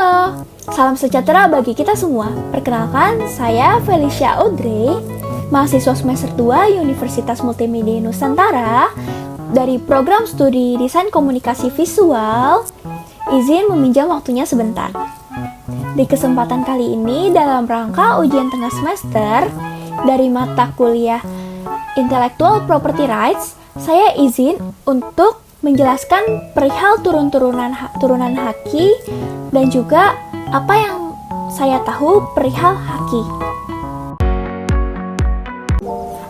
Halo, salam sejahtera bagi kita semua. Perkenalkan, saya Felicia Audrey, mahasiswa semester 2 Universitas Multimedia Nusantara dari program studi Desain Komunikasi Visual. Izin meminjam waktunya sebentar. Di kesempatan kali ini, dalam rangka ujian tengah semester dari mata kuliah Intellectual Property Rights, saya izin untuk menjelaskan perihal turunan haki dan juga apa yang saya tahu perihal haki.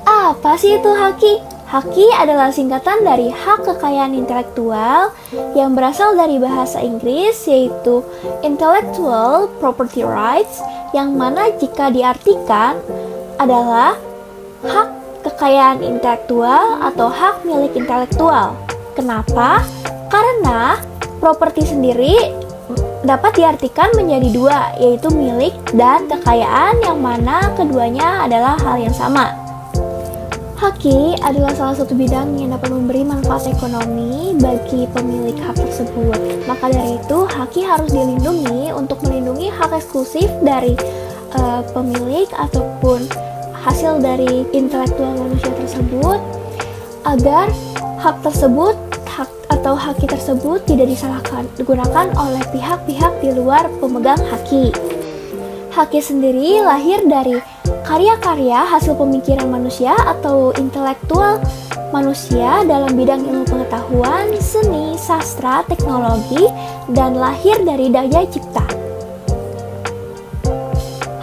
Apa sih itu haki? Haki adalah singkatan dari hak kekayaan intelektual yang berasal dari bahasa Inggris, yaitu Intellectual Property Rights, yang mana jika diartikan adalah hak kekayaan intelektual atau hak milik intelektual. Kenapa? Karena properti sendiri dapat diartikan menjadi dua, yaitu milik dan kekayaan, yang mana keduanya adalah hal yang sama. Haki adalah salah satu bidang yang dapat memberi manfaat ekonomi bagi pemilik hak tersebut. Maka dari itu, haki harus dilindungi untuk melindungi hak eksklusif dari pemilik ataupun hasil dari intelektual manusia tersebut, agar hak tersebut atau haki tersebut tidak digunakan oleh pihak-pihak di luar pemegang haki. Haki sendiri lahir dari karya-karya hasil pemikiran manusia atau intelektual manusia dalam bidang ilmu pengetahuan, seni, sastra, teknologi, dan lahir dari daya cipta.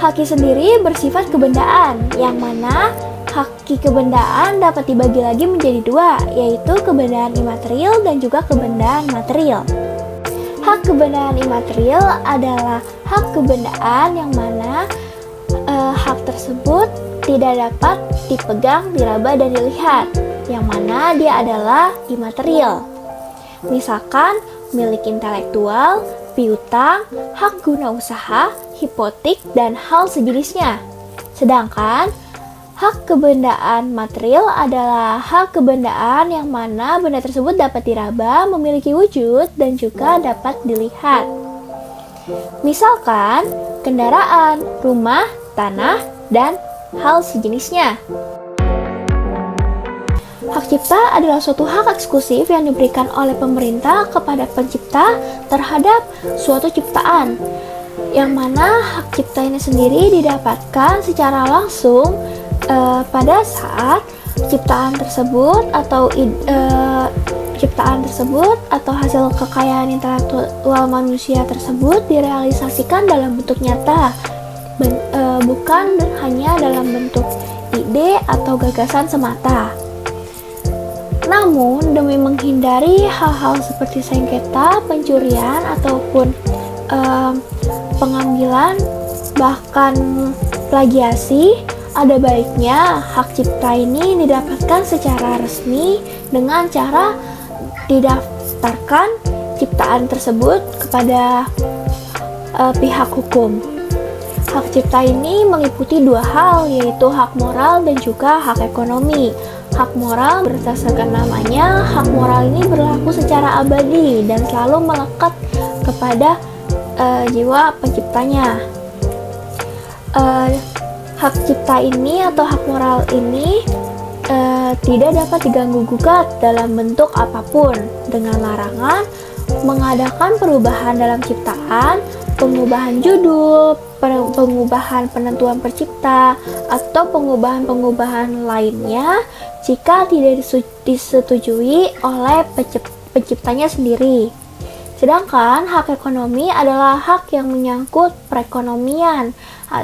Haki sendiri bersifat kebendaan, yang mana haki kebendaan dapat dibagi lagi menjadi dua, yaitu kebendaan imaterial dan juga kebendaan material. Hak kebendaan imaterial adalah hak kebendaan yang mana hak tersebut tidak dapat dipegang, diraba, dan dilihat, yang mana dia adalah imaterial. Misalkan milik intelektual, piutang, hak guna usaha, hipotek, dan hal sejenisnya. Sedangkan hak kebendaan material adalah hak kebendaan yang mana benda tersebut dapat diraba, memiliki wujud, dan juga dapat dilihat. Misalkan kendaraan, rumah, tanah, dan hal sejenisnya. Hak cipta adalah suatu hak eksklusif yang diberikan oleh pemerintah kepada pencipta terhadap suatu ciptaan, yang mana hak cipta ini sendiri didapatkan secara langsung pada saat ciptaan tersebut atau hasil kekayaan intelektual manusia tersebut direalisasikan dalam bentuk nyata, bukan hanya dalam bentuk ide atau gagasan semata. Namun, demi menghindari hal-hal seperti sengketa, pencurian, ataupun pengambilan, bahkan plagiasi, ada baiknya hak cipta ini didapatkan secara resmi dengan cara didaftarkan ciptaan tersebut kepada pihak hukum. Hak cipta ini meliputi dua hal, yaitu hak moral dan juga hak ekonomi. Hak moral berdasarkan namanya, hak moral ini berlaku secara abadi dan selalu melekat kepada jiwa penciptanya. Hak cipta ini atau hak moral ini tidak dapat diganggu-gugat dalam bentuk apapun, dengan larangan mengadakan perubahan dalam ciptaan, pengubahan judul, pengubahan penentuan pencipta, atau pengubahan lainnya jika tidak disetujui oleh penciptanya sendiri. Sedangkan hak ekonomi adalah hak yang menyangkut perekonomian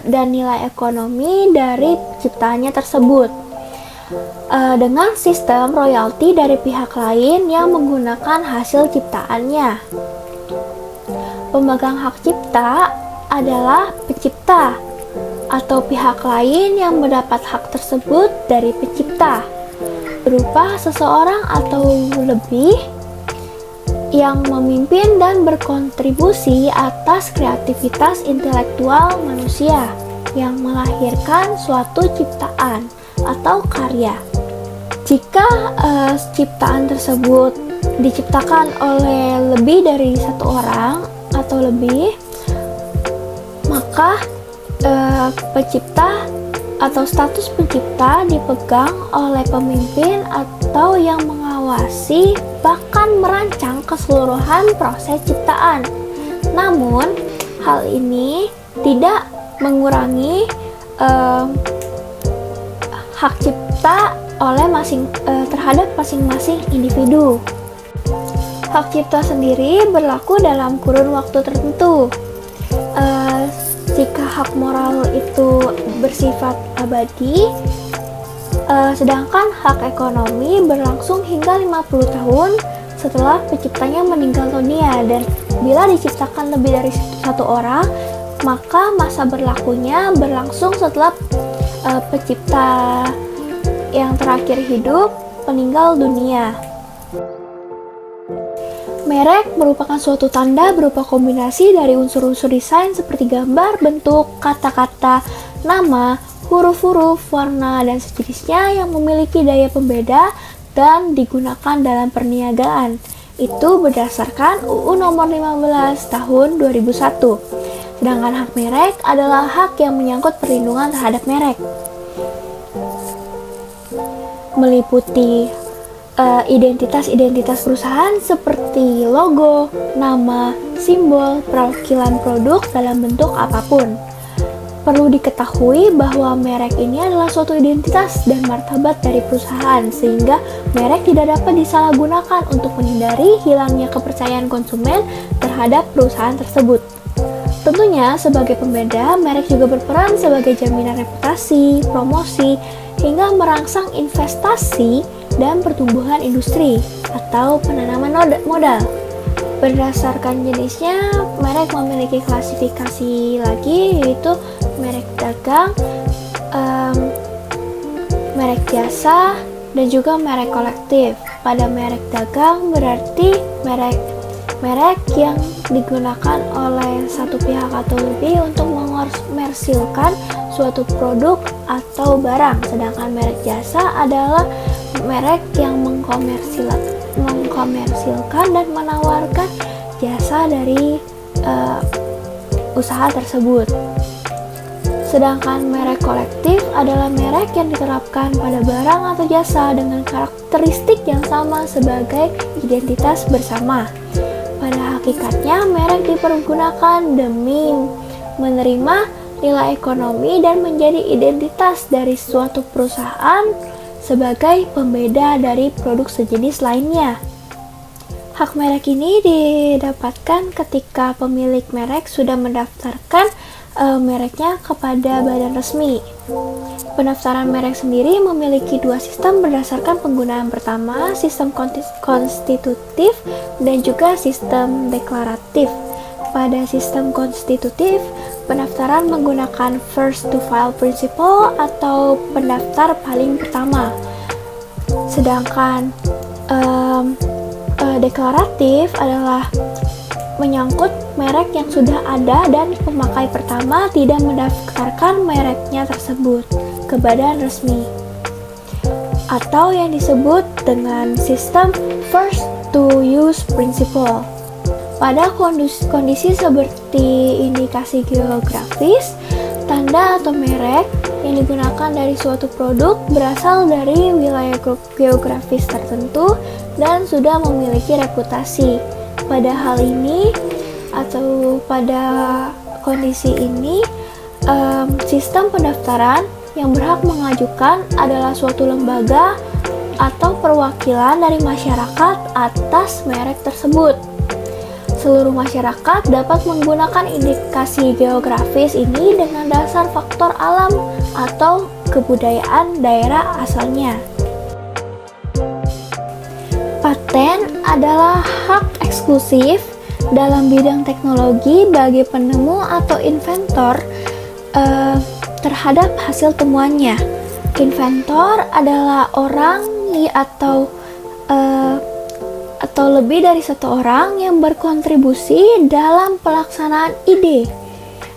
dan nilai ekonomi dari ciptaannya tersebut, dengan sistem royalti dari pihak lain yang menggunakan hasil ciptaannya. Pemegang hak cipta adalah pencipta atau pihak lain yang mendapat hak tersebut dari pencipta, berupa seseorang atau lebih yang memimpin dan berkontribusi atas kreativitas intelektual manusia yang melahirkan suatu ciptaan atau karya. Jika ciptaan tersebut diciptakan oleh lebih dari satu orang atau lebih, maka pencipta atau status pencipta dipegang oleh pemimpin atau yang mengawasi bahkan merancang keseluruhan proses ciptaan. Namun, hal ini tidak mengurangi hak cipta oleh terhadap masing-masing individu. Hak cipta sendiri berlaku dalam kurun waktu tertentu. Jika hak moral itu bersifat abadi, sedangkan hak ekonomi berlangsung hingga 50 tahun setelah penciptanya meninggal dunia, dan bila diciptakan lebih dari satu orang, maka masa berlakunya berlangsung setelah pencipta yang terakhir hidup meninggal dunia. Merek merupakan suatu tanda berupa kombinasi dari unsur-unsur desain seperti gambar, bentuk, kata-kata, nama, huruf-huruf, warna, dan sejenisnya yang memiliki daya pembeda dan digunakan dalam perniagaan. Itu berdasarkan UU Nomor 15 Tahun 2001. Sedangkan hak merek adalah hak yang menyangkut perlindungan terhadap merek, meliputi identitas-identitas perusahaan seperti logo, nama, simbol, perwakilan produk dalam bentuk apapun. Perlu diketahui bahwa merek ini adalah suatu identitas dan martabat dari perusahaan, sehingga merek tidak dapat disalahgunakan untuk menghindari hilangnya kepercayaan konsumen terhadap perusahaan tersebut. Tentunya, sebagai pembeda, merek juga berperan sebagai jaminan reputasi, promosi, hingga merangsang investasi dan pertumbuhan industri atau penanaman modal. Berdasarkan jenisnya, merek memiliki klasifikasi lagi, yaitu merek dagang, merek jasa, dan juga merek kolektif. Pada merek dagang berarti merek yang digunakan oleh satu pihak atau lebih untuk mengomersilkan suatu produk atau barang, sedangkan merek jasa adalah merek yang mengkomersilkan dan menawarkan jasa dari usaha tersebut. Sedangkan merek kolektif adalah merek yang diterapkan pada barang atau jasa dengan karakteristik yang sama sebagai identitas bersama. Pada hakikatnya, merek dipergunakan demi menerima nilai ekonomi dan menjadi identitas dari suatu perusahaan sebagai pembeda dari produk sejenis lainnya. Hak merek ini didapatkan ketika pemilik merek sudah mendaftarkan mereknya kepada badan resmi. Pendaftaran merek sendiri memiliki dua sistem berdasarkan penggunaan. Pertama, sistem konstitutif dan juga sistem deklaratif. Pada sistem konstitutif, pendaftaran menggunakan first to file principle atau pendaftar paling pertama. Sedangkan deklaratif adalah menyangkut merek yang sudah ada dan pemakai pertama tidak mendaftarkan mereknya tersebut ke badan resmi, atau yang disebut dengan sistem first to use principle. Pada kondisi seperti indikasi geografis, tanda atau merek yang digunakan dari suatu produk berasal dari wilayah geografis tertentu dan sudah memiliki reputasi. Pada hal ini atau pada kondisi ini, sistem pendaftaran yang berhak mengajukan adalah suatu lembaga atau perwakilan dari masyarakat atas merek tersebut. Seluruh masyarakat dapat menggunakan indikasi geografis ini dengan dasar faktor alam atau kebudayaan daerah asalnya. Paten adalah hak eksklusif dalam bidang teknologi bagi penemu atau inventor terhadap hasil temuannya. Inventor adalah orang atau lebih dari satu orang yang berkontribusi dalam pelaksanaan ide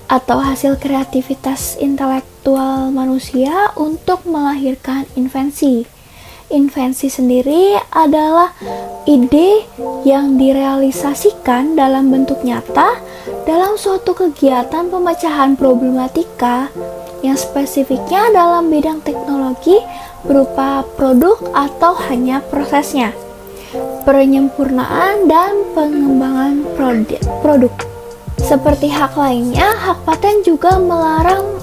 atau hasil kreativitas intelektual manusia untuk melahirkan invensi. Invensi sendiri adalah ide yang direalisasikan dalam bentuk nyata dalam suatu kegiatan pemecahan problematika yang spesifiknya dalam bidang teknologi berupa produk atau hanya prosesnya, penyempurnaan dan pengembangan produk. Seperti hak lainnya, hak paten juga melarang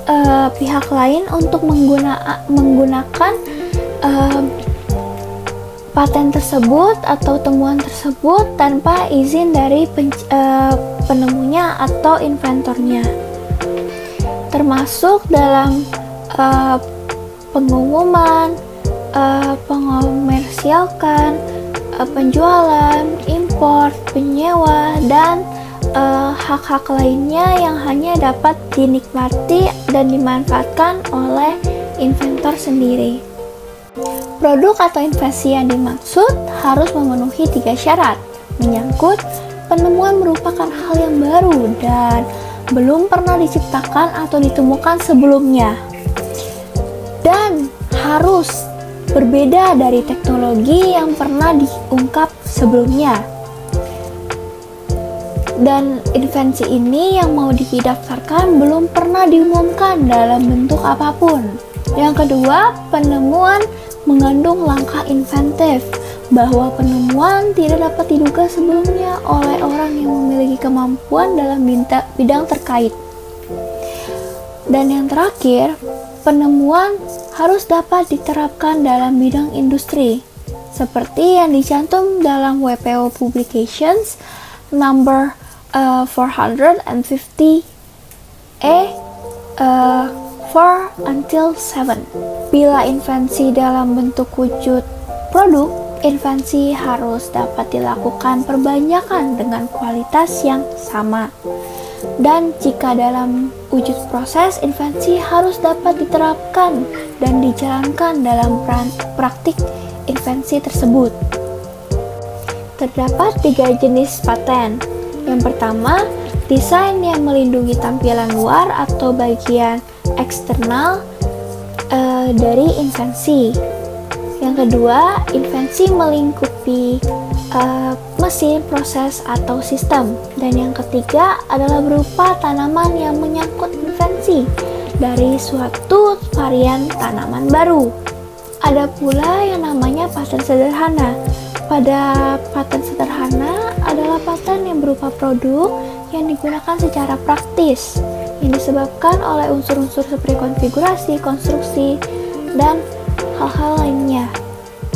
pihak lain untuk menggunakan paten tersebut atau temuan tersebut tanpa izin dari penemunya atau inventornya, termasuk dalam pengumuman, pengomersialkan, penjualan, impor, penyewa, dan hak-hak lainnya yang hanya dapat dinikmati dan dimanfaatkan oleh inventor sendiri. Produk atau invensi yang dimaksud harus memenuhi 3 syarat, menyangkut penemuan merupakan hal yang baru dan belum pernah diciptakan atau ditemukan sebelumnya, dan harus berbeda dari teknologi yang pernah diungkap sebelumnya. Dan invensi ini yang mau didaftarkan belum pernah diumumkan dalam bentuk apapun. Yang kedua, penemuan mengandung langkah inventif, bahwa penemuan tidak dapat diduga sebelumnya oleh orang yang memiliki kemampuan dalam bidang terkait. Dan yang terakhir, penemuan harus dapat diterapkan dalam bidang industri, seperti yang dicantum dalam WPO Publications number 450 4-7. Bila invensi dalam bentuk wujud produk, invensi harus dapat dilakukan perbanyakan dengan kualitas yang sama. Dan jika dalam wujud proses, invensi harus dapat diterapkan dan dijalankan dalam praktik invensi tersebut. Terdapat 3 jenis paten. Yang pertama, desain yang melindungi tampilan luar atau bagian eksternal dari invensi. Yang kedua, invensi melingkupi mesin, proses, atau sistem. Dan yang ketiga adalah berupa tanaman yang menyangkut invensi dari suatu varian tanaman baru. Ada pula yang namanya paten sederhana. Pada paten sederhana adalah paten yang berupa produk yang digunakan secara praktis, yang disebabkan oleh unsur-unsur seperti konfigurasi, konstruksi, dan hal-hal lainnya.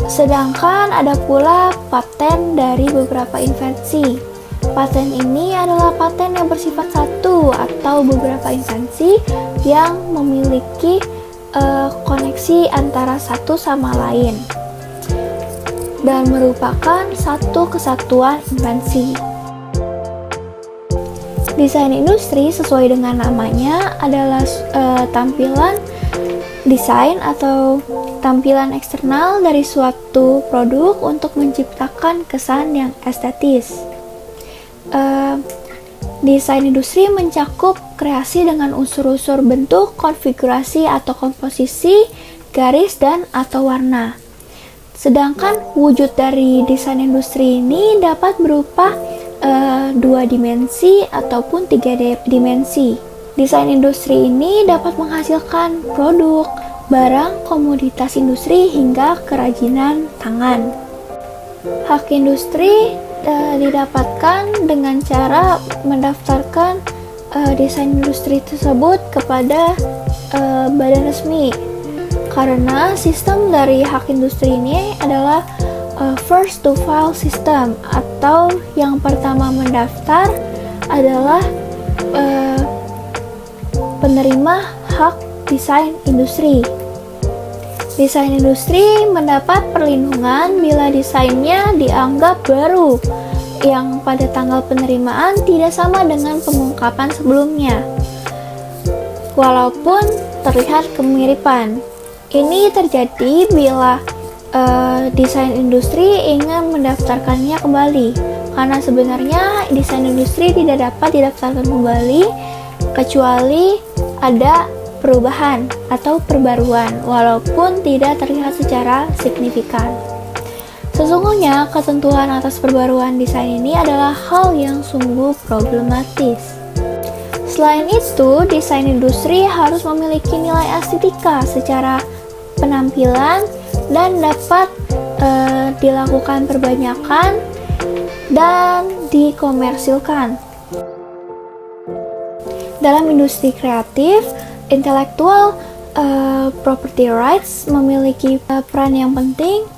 Sedangkan ada pula paten dari beberapa invensi. Paten ini adalah paten yang bersifat satu atau beberapa invensi yang memiliki koneksi antara satu sama lain dan merupakan satu kesatuan invensi. Desain industri sesuai dengan namanya adalah tampilan desain atau tampilan eksternal dari suatu produk untuk menciptakan kesan yang estetis. Desain industri mencakup kreasi dengan unsur-unsur bentuk, konfigurasi atau komposisi, garis, dan atau warna. Sedangkan wujud dari desain industri ini dapat berupa 2 dimensi ataupun 3 dimensi. Desain industri ini dapat menghasilkan produk, barang, komoditas industri, hingga kerajinan tangan. Hak industri didapatkan dengan cara mendaftarkan desain industri tersebut kepada badan resmi. Karena sistem dari hak industri ini adalah first to file system, atau yang pertama mendaftar adalah penerima hak desain industri. Desain industri mendapat perlindungan bila desainnya dianggap baru, yang pada tanggal penerimaan tidak sama dengan pengungkapan sebelumnya, walaupun terlihat kemiripan. Ini terjadi bila desain industri ingin mendaftarkannya kembali, karena sebenarnya desain industri tidak dapat didaftarkan kembali kecuali ada perubahan atau perbaruan, walaupun tidak terlihat secara signifikan. Sesungguhnya ketentuan atas perbaruan desain ini adalah hal yang sungguh problematis. Selain itu, desain industri harus memiliki nilai estetika secara penampilan dan dapat dilakukan perbanyakan dan dikomersilkan. Dalam industri kreatif, intellectual property rights memiliki peran yang penting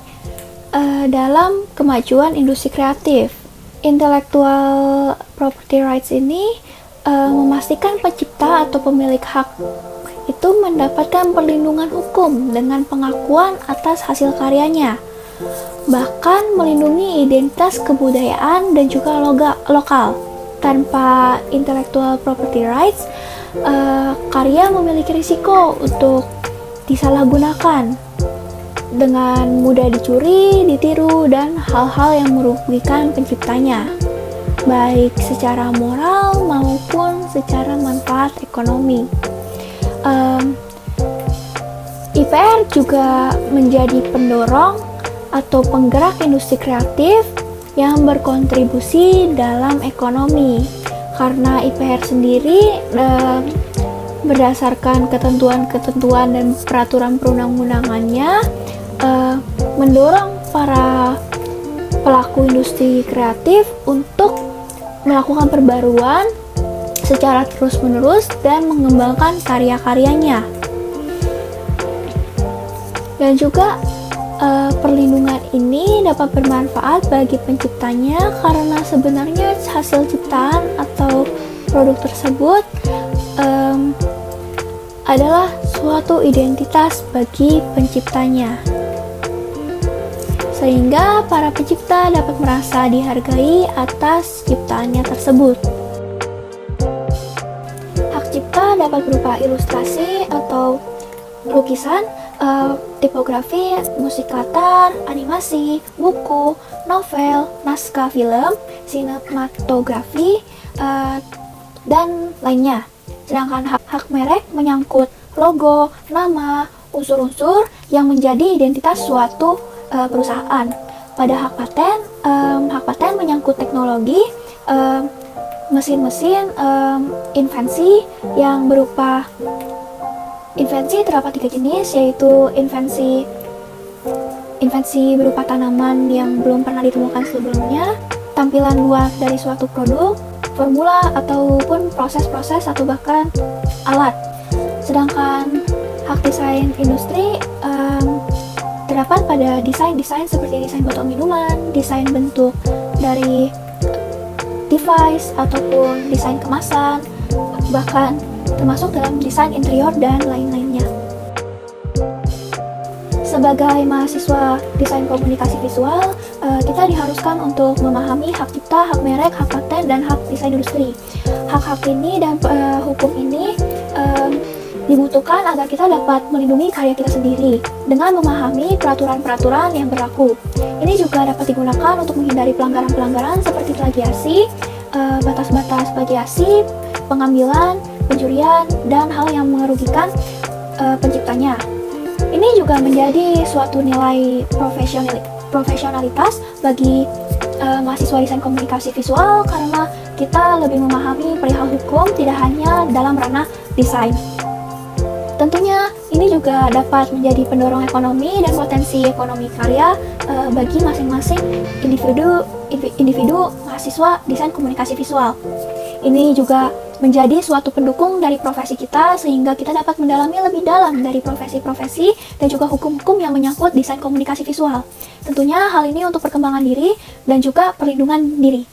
dalam kemajuan industri kreatif. Intellectual property rights ini memastikan pencipta atau pemilik hak itu mendapatkan perlindungan hukum dengan pengakuan atas hasil karyanya, bahkan melindungi identitas kebudayaan dan juga lokal. Tanpa intellectual property rights, karya memiliki risiko untuk disalahgunakan, dengan mudah dicuri, ditiru, dan hal-hal yang merugikan penciptanya, baik secara moral maupun secara manfaat ekonomi. IPR juga menjadi pendorong atau penggerak industri kreatif yang berkontribusi dalam ekonomi, karena IPR sendiri berdasarkan ketentuan-ketentuan dan peraturan perundang-undangannya mendorong para pelaku industri kreatif untuk melakukan perbaruan secara terus-menerus dan mengembangkan karya-karyanya. Dan juga perlindungan ini dapat bermanfaat bagi penciptanya karena sebenarnya hasil ciptaan atau produk tersebut adalah suatu identitas bagi penciptanya, sehingga para pencipta dapat merasa dihargai atas ciptaannya tersebut. Hak cipta dapat berupa ilustrasi atau lukisan, tipografi, musik latar, animasi, buku, novel, naskah film, sinematografi, dan lainnya. Sedangkan hak merek menyangkut logo, nama, unsur-unsur yang menjadi identitas suatu perusahaan. Pada hak paten menyangkut teknologi, mesin-mesin, invensi yang berupa invensi terdapat 3 jenis, yaitu invensi berupa tanaman yang belum pernah ditemukan sebelumnya, tampilan luar dari suatu produk, formula ataupun proses-proses atau bahkan alat. Sedangkan hak desain industri terdapat pada desain-desain seperti desain botol minuman, desain bentuk dari device ataupun desain kemasan, bahkan termasuk dalam desain interior dan lain-lainnya. Sebagai mahasiswa desain komunikasi visual, kita diharuskan untuk memahami hak cipta, hak merek, hak paten, dan hak desain industri. Hak-hak ini dan hukum ini dibutuhkan agar kita dapat melindungi karya kita sendiri dengan memahami peraturan-peraturan yang berlaku. Ini juga dapat digunakan untuk menghindari pelanggaran-pelanggaran seperti plagiasi, batas-batas plagiasi, pengambilan, pencurian, dan hal yang merugikan penciptanya. Ini juga menjadi suatu nilai profesionalitas bagi mahasiswa desain komunikasi visual karena kita lebih memahami perihal hukum tidak hanya dalam ranah desain. Tentunya ini juga dapat menjadi pendorong ekonomi dan potensi ekonomi karya bagi masing-masing individu mahasiswa desain komunikasi visual. Ini juga menjadi suatu pendukung dari profesi kita sehingga kita dapat mendalami lebih dalam dari profesi-profesi dan juga hukum-hukum yang menyangkut desain komunikasi visual. Tentunya hal ini untuk perkembangan diri dan juga perlindungan diri.